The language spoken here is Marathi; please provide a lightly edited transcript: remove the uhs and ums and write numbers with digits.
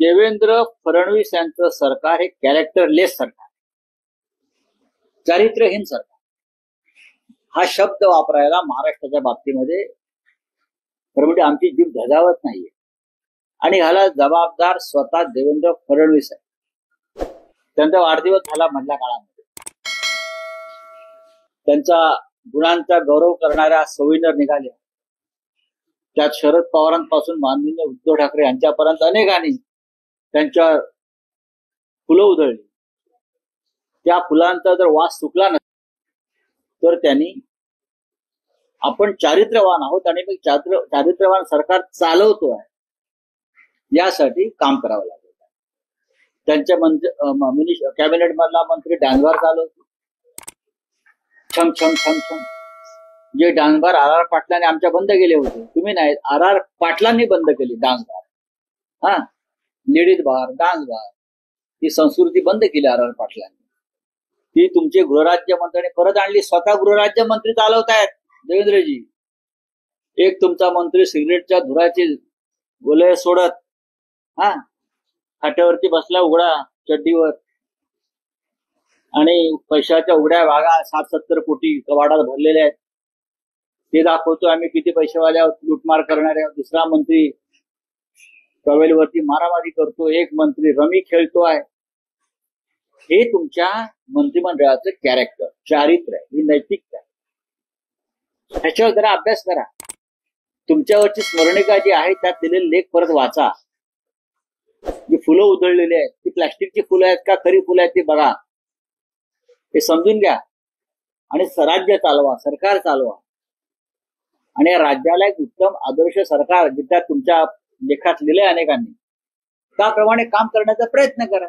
देवेंद्र फडणवीस यांचं सरकार हे कॅरेक्टरलेस सरकार, चारित्र्यहीन सरकार हा शब्द वापरायला महाराष्ट्राच्या बाबतीमध्ये खरं म्हणजे आमची जीभ धजावत नाहीये. आणि ह्याला जबाबदार स्वतः देवेंद्र फडणवीस आहे. त्यांचा वाढदिवस झाला मधल्या काळामध्ये, त्यांचा गुणांचा गौरव करणाऱ्या सविनर निघाल्या. त्यात शरद पवारांपासून माननीय उद्धव ठाकरे यांच्यापर्यंत अनेकांनी त्यांच्या फुलं उधळली. त्या फुलांचा जर वास सुटला नसेल तर त्यांनी आपण चारित्र्यवान आहोत आणि मी चारित्र्यवान सरकार चालवतो आहे यासाठी काम करावं लागेल. त्यांच्या कॅबिनेट मधला मंत्री डांगवार चालवतो, छम छम छम छम. जे डांगवार आर पाटलांनी आमच्या बंद केले होते, तुम्ही नाही, आर पाटलांनी बंद केली डांगवार. हा, लेडीज बार, डांगवार ही संस्कृती बंद केली आर पाटलांनी. ती तुमचे गृहराज्यमंत्र्यांनी परत आणली. स्वतः गृहराज्यमंत्री चालवतायत देवेंद्रजी. एक तुमचा मंत्री सिगरेटच्या धुराची गोले सोडत खाट्यावरती बसला उघडा चड्डीवर आणि पैशाच्या उघड्या भागा 60-70 कोटी कवाडात भरलेल्या आहेत, ते दाखवतो आम्ही किती पैसेवाले आहोत, लुटमार करणारे. दुसरा मंत्री टॉवेलवरती मारामारी करतो, एक मंत्री रमी खेळतो आहे. हे तुमच्या मंत्रिमंडळाचं कॅरेक्टर, चारित्र्य, ही नैतिकता आहे. ह्याच्यावर जरा अभ्यास करा. तुमच्यावरची स्मरणिका जी आहे त्यात दिलेले लेख परत वाचा. जी फुलं उधळलेली आहेत ती प्लॅस्टिकची फुलं आहेत का खरी फुलं आहेत ती बघा, हे समजून घ्या आणि राज्य चालवा, सरकार चालवा. आणि या राज्याला एक उत्तम आदर्श सरकार जिथं तुमच्या लेखात लिहिले अनेकांनी त्याप्रमाणे काम करण्याचा प्रयत्न करा.